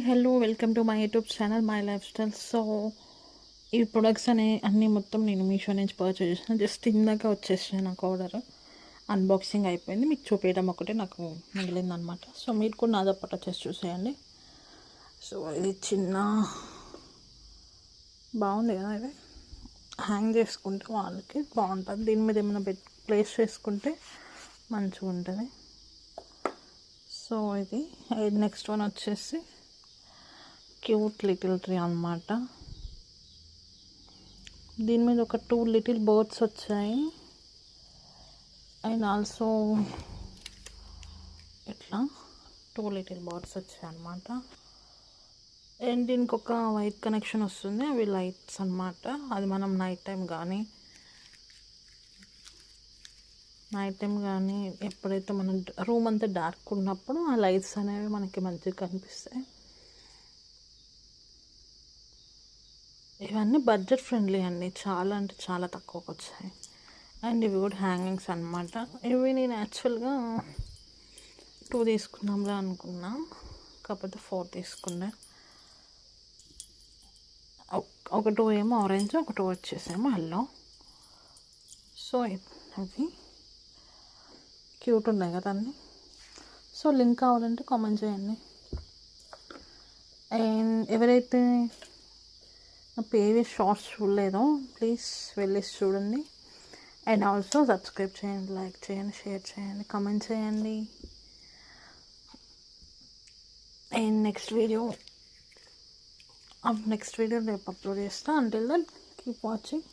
Hello welcome to my YouTube channel my life style. So ఈ products అన్నీ మొత్తం నేను మీషో నుంచి పర్చేస్ చేసిన. జస్ట్ ఇందాక వచ్చేసాను, నాకు ఆర్డర్ అన్బాక్సింగ్ అయిపోయింది. మీకు చూపించడం ఒకటే నాకు మిగిలిందనమాట. సో మీరు కూడా నాతో పాటు వచ్చేసి చూసేయండి. సో ఇది చిన్న బాగుంది కదా, ఇది హ్యాంగ్ చేసుకుంటే వాళ్ళకి బాగుంటుంది. దీని మీద ఏమైనా ప్లేస్ చేసుకుంటే మంచిగా ఉంటుంది. సో ఇది నెక్స్ట్ వన్ వచ్చేసి క్యూట్ లిటిల్ ట్రీ అన్నమాట. దీని మీద ఒక 2 లిటిల్ బర్డ్స్ వచ్చాయి. అండ్ ఆల్సో ఇట్లా 2 లిటిల్ బర్డ్స్ వచ్చాయి అన్నమాట. అండ్ దీనికి ఒక వైట్ కనెక్షన్ వస్తుంది, అవి లైట్స్ అన్నమాట. అది మనం నైట్ టైం కానీ ఎప్పుడైతే మనం రూమ్ అంతా డార్క్ ఉన్నప్పుడు ఆ లైట్స్ అనేవి మనకి మంచిగా కనిపిస్తాయి. ఇవన్నీ బడ్జెట్ ఫ్రెండ్లీ అండి, చాలా అంటే చాలా తక్కువకి వచ్చాయి. అండ్ ఇవి కూడా హ్యాంగింగ్స్ అనమాట. ఇవి నేను యాక్చువల్గా 2 తీసుకుందాంలే అనుకున్నా, కాకపోతే 4 తీసుకున్నా. ఒక 2 ఏమో ఆరెంజ్, ఒక 2 వచ్చేసేమో ఎల్లో. సో అవి క్యూట్ ఉన్నాయి కదా అన్నీ. సో లింక్ కావాలంటే కామెంట్ చేయండి. అండ్ ఎవరైతే నా ప్రీవియస్ షార్ట్స్ చూడలేదో ప్లీజ్ వెళ్ళేసి చూడండి. అండ్ ఆల్సో సబ్స్క్రైబ్ చేయండి, లైక్ చేయండి, షేర్ చేయండి, కామెంట్ చేయండి. అండ్ నెక్స్ట్ వీడియో రేపు అప్లోడ్ చేస్తా. Until then keep watching.